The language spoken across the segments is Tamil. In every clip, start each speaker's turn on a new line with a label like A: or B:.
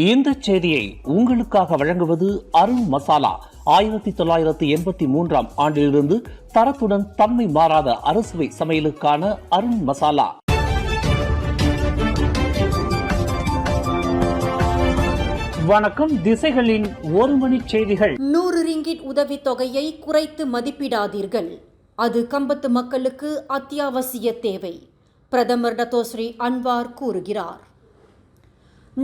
A: இந்த செய்தியை உங்களுக்காக வழங்குவது அருண் மசாலா. 1983 ஆண்டிலிருந்து தரத்துடன் தன்மை மாறாத அறுசுவை சமையலுக்கான அருண் மசாலா. வணக்கம். திசைகளின் ஒரு மணி செய்திகள்.
B: 100 ரிங்கிட் உதவித் தொகையை குறைத்து மதிப்பிடாதீர்கள். அது கம்பத்து மக்களுக்கு அத்தியாவசிய தேவை. பிரதமர் டத்தோஸ்ரீ அன்வார் கூறுகிறார்.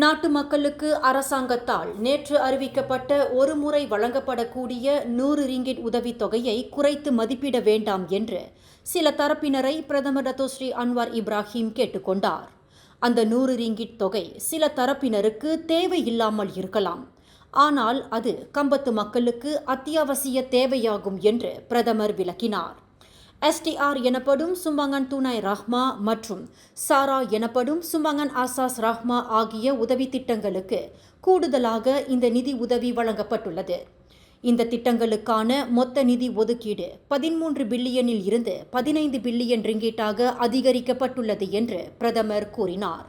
B: நாட்டு மக்களுக்கு அரசாங்கத்தால் நேற்று அறிவிக்கப்பட்ட ஒரு முறை வழங்கப்படக்கூடிய 100 ரிங்கிட் உதவித் தொகையை குறைத்து மதிப்பிட வேண்டாம் என்று சில தரப்பினரை பிரதமர் டத்தோஸ்ரீ அன்வார் இப்ராஹிம் கேட்டுக்கொண்டார். அந்த 100 ரிங்கிட் தொகை சில தரப்பினருக்கு தேவையில்லாமல் இருக்கலாம், ஆனால் அது கம்பத்து மக்களுக்கு அத்தியாவசிய தேவையாகும் என்று பிரதமர் விளக்கினார். STR எனப்படும் சும்பங்கன் துணை ரஹ்மா மற்றும் சாரா எனப்படும் சும்பங்கன் ஆசாஸ் ரஹ்மா ஆகிய உதவி திட்டங்களுக்கு கூடுதலாக இந்த நிதி உதவி வழங்கப்பட்டுள்ளது. இந்த திட்டங்களுக்கான மொத்த நிதி ஒதுக்கீடு 13 பில்லியனில் இருந்து 15 பில்லியன் ரிங்கிட்டாக அதிகரிக்கப்பட்டுள்ளது என்று பிரதமர் கூறினார்.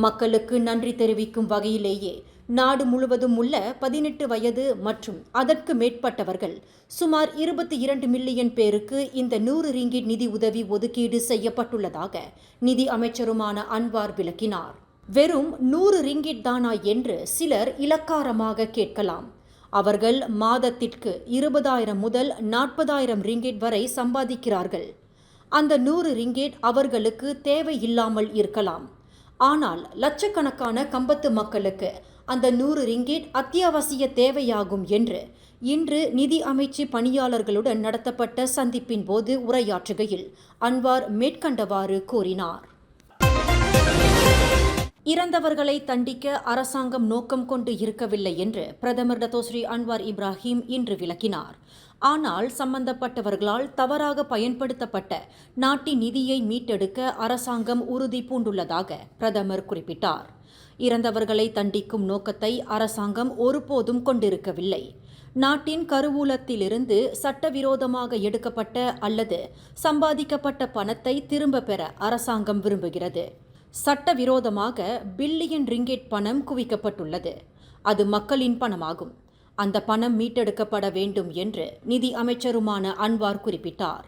B: மக்களுக்கு நன்றி தெரிவிக்கும் வகையிலேயே நாடு முழுவதும் உள்ள 18 வயது மற்றும் அதற்கு மேற்பட்டவர்கள் சுமார் 22 மில்லியன் பேருக்கு இந்த 100 ரிங்கிட் நிதி உதவி ஒதுக்கீடு செய்யப்பட்டுள்ளதாக நிதி அமைச்சருமான அன்வார் விளக்கினார். வெறும் 100 ரிங்கிட் தானா என்று சிலர் இலக்காரமாக கேட்கலாம். அவர்கள் மாதத்திற்கு 20,000 முதல் 40,000 ரிங்கிட் வரை சம்பாதிக்கிறார்கள். அந்த 100 ரிங்கிட் அவர்களுக்கு தேவையில்லாமல் இருக்கலாம், ஆனால் லட்சக்கணக்கான கம்பத்து மக்களுக்கு அந்த 100 ரிங்கிட் அத்தியாவசிய தேவையாகும் என்று இன்று நிதி அமைச்சு பணியாளர்களுடன் நடத்தப்பட்ட சந்திப்பின் போது உரையாற்றுகையில் அன்வார் மேற்கண்டவாறு கூறினார். இறந்தவர்களை தண்டிக்க அரசாங்கம் நோக்கம் கொண்டு இருக்கவில்லை என்று பிரதமர் டத்தோஸ்ரீ அன்வார் இப்ராஹிம் இன்று விளக்கினார். ஆனால் சம்பந்தப்பட்டவர்களால் தவறாக பயன்படுத்தப்பட்ட நாட்டின் நிதியை மீட்டெடுக்க அரசாங்கம் உறுதி பூண்டுள்ளதாக பிரதமர் குறிப்பிட்டார். இறந்தவர்களை தண்டிக்கும் நோக்கத்தை அரசாங்கம் ஒருபோதும் கொண்டிருக்கவில்லை. நாட்டின் கருவூலத்திலிருந்து சட்டவிரோதமாக எடுக்கப்பட்ட அல்லது சம்பாதிக்கப்பட்ட பணத்தை திரும்ப பெற அரசாங்கம் விரும்புகிறது. சட்டவிரோதமாக பில்லியன் ரிங்கிட் பணம் குவிக்கப்பட்டுள்ளது. அது மக்களின் பணமாகும். அந்த பணம் மீட்டெடுக்கப்பட வேண்டும் என்று நிதி அமைச்சருமான அன்வார் குறிப்பிட்டார்.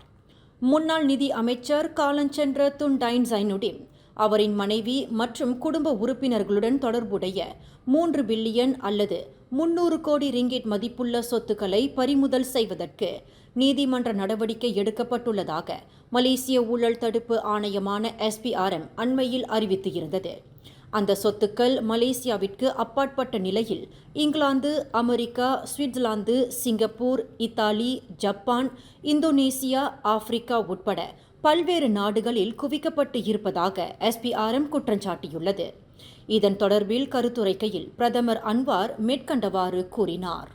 B: முன்னாள் நிதி அமைச்சர் காலஞ்சென்ற துன் டைன் ஜைனுடின் அவரின் மனைவி மற்றும் குடும்ப உறுப்பினர்களுடன் தொடர்புடைய 3 பில்லியன் அல்லது 300 கோடி ரிங்கிட் மதிப்புள்ள சொத்துக்களை பறிமுதல் செய்வதற்கு நீதிமன்ற நடவடிக்கை எடுக்கப்பட்டுள்ளதாக மலேசிய ஊழல் தடுப்பு ஆணையமான SPRM அண்மையில் அறிவித்து இருந்தது. அந்த சொத்துக்கள் மலேசியாவிற்கு அப்பாற்பட்ட நிலையில் England, America, Switzerland, Singapore, Italy, Japan, Indonesia, Africa உட்பட பல்வேறு நாடுகளில் குவிக்கப்பட்டு இருப்பதாக SPRM குற்றஞ்சாட்டியுள்ளது. இதன் தொடர்பில் கருத்துரைக்கையில் பிரதமர் அன்வார் மேற்கண்டவாறு கூறினார்.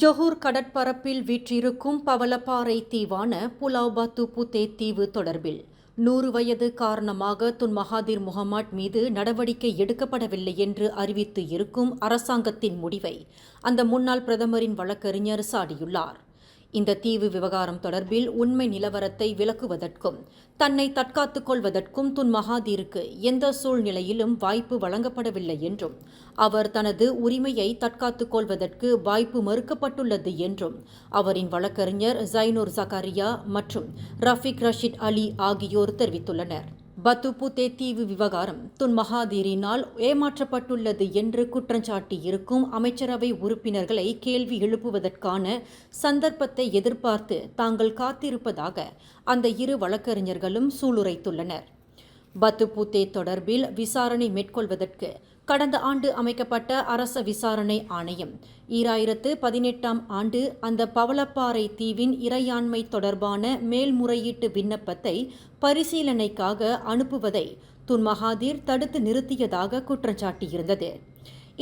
B: ஜொஹூர் கடற்பரப்பில் வீற்றிருக்கும் பவளப்பாறை தீவான புலாவ் பத்து புத்தே தீவு தொடர்பில் 100 வயது காரணமாக துன் மகாதிர் முகமட் மீது நடவடிக்கை எடுக்கப்படவில்லை என்று அறிவித்து இருக்கும் அரசாங்கத்தின் முடிவை அந்த முன்னாள் பிரதமரின் வழக்கறிஞர் சாடியுள்ளார். இந்த தீவு விவகாரம் தொடர்பில் உண்மை நிலவரத்தை விளக்குவதற்கும் தன்னை தற்காத்துக் கொள்வதற்கும் துன் மகாதீருக்கு எந்த சூழ்நிலையிலும் வாய்ப்பு வழங்கப்படவில்லை என்றும் அவர் தனது உரிமையை தற்காத்துக் கொள்வதற்கு வாய்ப்பு மறுக்கப்பட்டுள்ளது என்றும் அவரின் வழக்கறிஞர் ஜைனூர் ஜகாரியா மற்றும் ரஃபீக் ரஷீத் அலி ஆகியோர் தெரிவித்துள்ளனர். பத்துபுத்தே தீவு விவகாரம் துன் மகாதீரினால் ஏமாற்றப்பட்டுள்ளது என்று குற்றஞ்சாட்டி இருக்கும் அமைச்சரவை உறுப்பினர்களை கேள்வி எழுப்புவதற்கான சந்தர்ப்பத்தை எதிர்பார்த்து தாங்கள் காத்திருப்பதாக அந்த இரு வழக்கறிஞர்களும் சூளுரைத்துள்ளனர். பத்துபுத்தே தொடர்பில் விசாரணை மேற்கொள்வதற்கு கடந்த ஆண்டு அமைக்கப்பட்ட அரச விசாரணை ஆணையம் 2018 ஆண்டு அந்த பவளப்பாறை தீவின் இறையாண்மை தொடர்பான மேல்முறையீட்டு விண்ணப்பத்தை பரிசீலனைக்காக அனுப்புவதை துன் மகாதீர் தடுத்து நிறுத்தியதாக குற்றஞ்சாட்டியிருந்தது.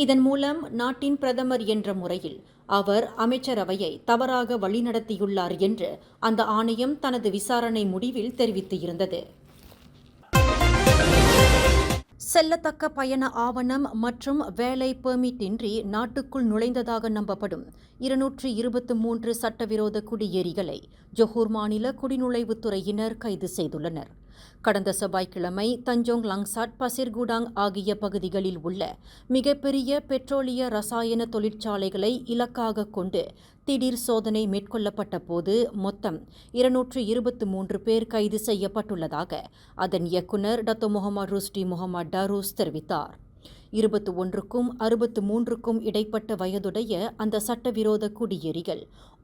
B: இதன் மூலம் நாட்டின் பிரதமர் என்ற முறையில் அவர் அமைச்சரவையை தவறாக வழிநடத்தியுள்ளார் என்று அந்த ஆணையம் தனது விசாரணை முடிவில் தெரிவித்திருந்தது. செல்லத்தக்க பயண ஆவணம் மற்றும் வேலை பெர்மிட்டின்றி நாட்டுக்குள் நுழைந்ததாக நம்பப்படும் 223 சட்டவிரோத குடியேறிகளை ஜொஹூர் மாநில குடிநுழைவுத்துறையினர் கைது செய்துள்ளனர். கடந்த செவ்வாய்க்கிழமை தஞ்சோங் லங்சாட் பசிர்குடாங் ஆகிய பகுதிகளில் உள்ள மிகப்பெரிய பெட்ரோலிய ரசாயன தொழிற்சாலைகளை இலக்காக கொண்டு திடீர் சோதனை மேற்கொள்ளப்பட்ட போது மொத்தம் 223 பேர் கைது செய்யப்பட்டுள்ளதாக அதன் இயக்குநர் டத்தோ முகமது ருஸ்டி முகமது டாரூஸ் தெரிவித்தார். 21க்கும் 63க்கும் இடைப்பட்ட வயதுடைய அந்த சட்டவிரோத குடியேறிகள்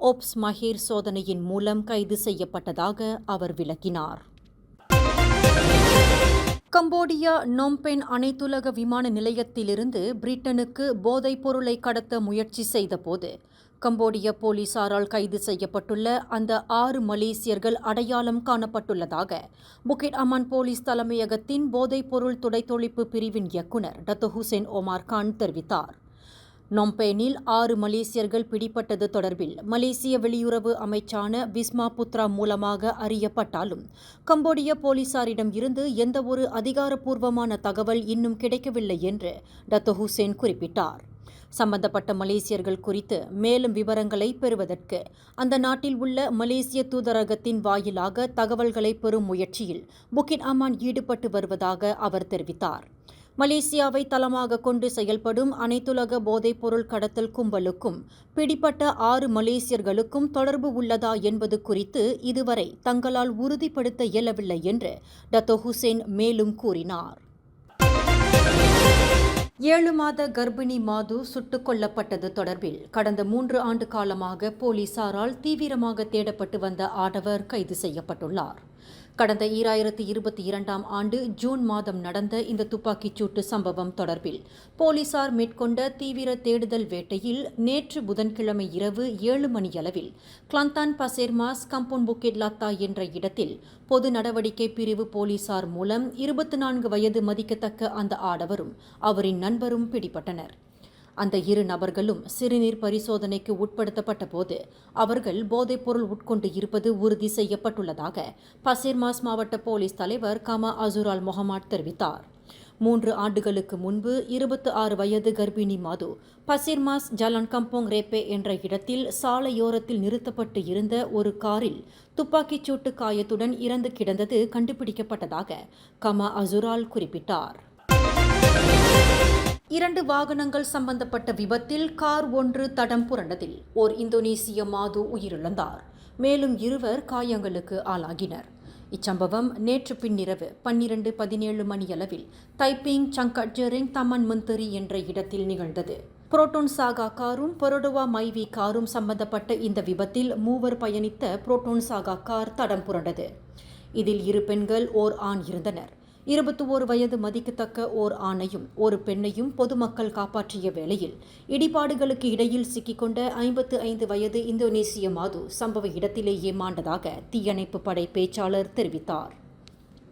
B: ஓப்ஸ் மஹேர் சோதனையின் மூலம் கைது செய்யப்பட்டதாக அவர் விளக்கினார். கம்போடியா நோம்பென் அனைத்துலக விமான நிலையத்திலிருந்து பிரிட்டனுக்கு போதைப் பொருளை கடத்த முயற்சி செய்தபோது கம்போடிய போலீசாரால் கைது செய்யப்பட்டுள்ள அந்த 6 மலேசியர்கள் அடையாளம் காணப்பட்டுள்ளதாக புக்கிட் அமான் போலீஸ் தலைமையகத்தின் போதைப் பொருள் துடைத்தொழிப்பு பிரிவின் இயக்குநர் டத்தோ ஹுசேன் ஒமார் கான் தெரிவித்தார். நொம்பேனில் 6 மலேசியர்கள் பிடிப்பட்டது தொடர்பில் மலேசிய வெளியுறவு அமைச்சான விஸ்மா புத்ரா மூலமாக அறியப்பட்டாலும் கம்போடிய போலீசாரிடம் இருந்து எந்தவொரு அதிகாரப்பூர்வமான தகவல் இன்னும் கிடைக்கவில்லை என்று டத்தோ ஹுசேன் குறிப்பிட்டார். சம்பந்தப்பட்ட மலேசியர்கள் குறித்து மேலும் விவரங்களை பெறுவதற்கு அந்த நாட்டில் உள்ள மலேசிய தூதரகத்தின் வாயிலாக தகவல்களை பெறும் முயற்சியில் புக்கிட் அமான் ஈடுபட்டு வருவதாக அவர் தெரிவித்தார். மலேசியாவை தளமாக கொண்டு செயல்படும் அனைத்துலக போதைப் பொருள் கடத்தல் கும்பலுக்கும் பிடிப்பட்ட 6 மலேசியர்களுக்கும் தொடர்பு உள்ளதா என்பது குறித்து இதுவரை தங்களால் உறுதிப்படுத்த இயலவில்லை என்று டத்தோ ஹுசேன் மேலும் கூறினார். 7 மாத கர்ப்பிணி மாது சுட்டுக் கொல்லப்பட்டது தொடர்பில் கடந்த 3 ஆண்டு காலமாக போலீசாரால் தீவிரமாக தேடப்பட்டு வந்த ஆடவர் கைது செய்யப்பட்டுள்ளார். கடந்த 2022ஆம் ஆண்டு ஜூன் மாதம் நடந்த இந்த துப்பாக்கிச்சூட்டு சம்பவம் தொடர்பில் போலீசார் மேற்கொண்ட தீவிர தேடுதல் வேட்டையில் நேற்று புதன்கிழமை இரவு 7 மணியளவில் கிளந்தான் பசேர்மாஸ் கம்பொன் புக்கிட் லத்தா என்ற இடத்தில் பொது நடவடிக்கை பிரிவு போலீசார் மூலம் 24 வயது மதிக்கத்தக்க அந்த ஆடவரும் அவரின் நண்பரும் பிடிபட்டனர். அந்த 2 நபர்களும் சிறுநீர் பரிசோதனைக்கு உட்படுத்தப்பட்ட போது அவர்கள் போதைப்பொருள் உட்கொண்டு இருப்பது உறுதி செய்யப்பட்டுள்ளதாக பசேர்மாஸ் மாவட்ட போலீஸ் தலைவர் கமா அசுரால் முகமது தெரிவித்தார். 3 ஆண்டுகளுக்கு முன்பு 26 வயது கர்ப்பிணி மாது பசேர்மாஸ் ஜலான் கம்போங் ரேப்பே என்ற இடத்தில் சாலையோரத்தில் நிறுத்தப்பட்டு இருந்த ஒரு காரில் துப்பாக்கிச்சூட்டு காயத்துடன் இறந்து கிடந்தது கண்டுபிடிக்கப்பட்டதாக கமா அசுரால் குறிப்பிட்டார். 2 வாகனங்கள் சம்பந்தப்பட்ட விபத்தில் கார் ஒன்று தடம் புரண்டதில் ஓர் இந்தோனேசிய மாது உயிரிழந்தார். மேலும் 2 காயங்களுக்கு ஆளாகினர். இச்சம்பவம் நேற்று பின்னிரவு 12:17 மணியளவில் தைப்பிங் சங்கட்ஜரிங் தமன் மந்தரி என்ற இடத்தில் நிகழ்ந்தது. புரோட்டோன் சாகா காரும் பொரோடோவா மைவி காரும் சம்பந்தப்பட்ட இந்த விபத்தில் 3 பயணித்த புரோட்டோன் சாகா கார் தடம் புரண்டது. இதில் 2 பெண்கள் ஓர் ஆண் இருந்தனர். 21 வயது மதிக்கத்தக்க ஓர் ஆணையும் ஒரு பெண்ணையும் பொதுமக்கள் காப்பாற்றிய வேளையில் இடிபாடுகளுக்கு இடையில் சிக்கிக்கொண்ட 55 வயது இந்தோனேசிய மாது சம்பவ இடத்திலேயே மாண்டதாக தீயணைப்பு படை பேச்சாளர் தெரிவித்தார்.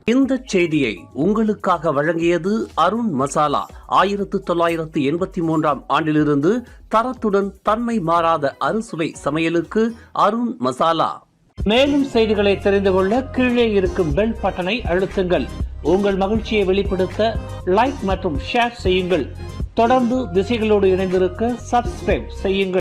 A: இந்த செய்தியை உங்களுக்காக வழங்கியது அருண் மசாலா. 1983ஆம் ஆண்டிலிருந்து தரத்துடன் தன்மை மாறாத அறுசுவை சமையலுக்கு அருண் மசாலா. மேலும் செய்திகளை தெரிந்து கொள்ள கீழே இருக்கும் பெல் பட்டனை அழுத்துங்கள். உங்கள் மகிழ்ச்சியை வெளிப்படுத்த லைக் மற்றும் ஷேர் செய்யுங்கள். தொடர்ந்து திசைகளோடு இணைந்திருக்க சப்ஸ்கிரைப் செய்யுங்கள்.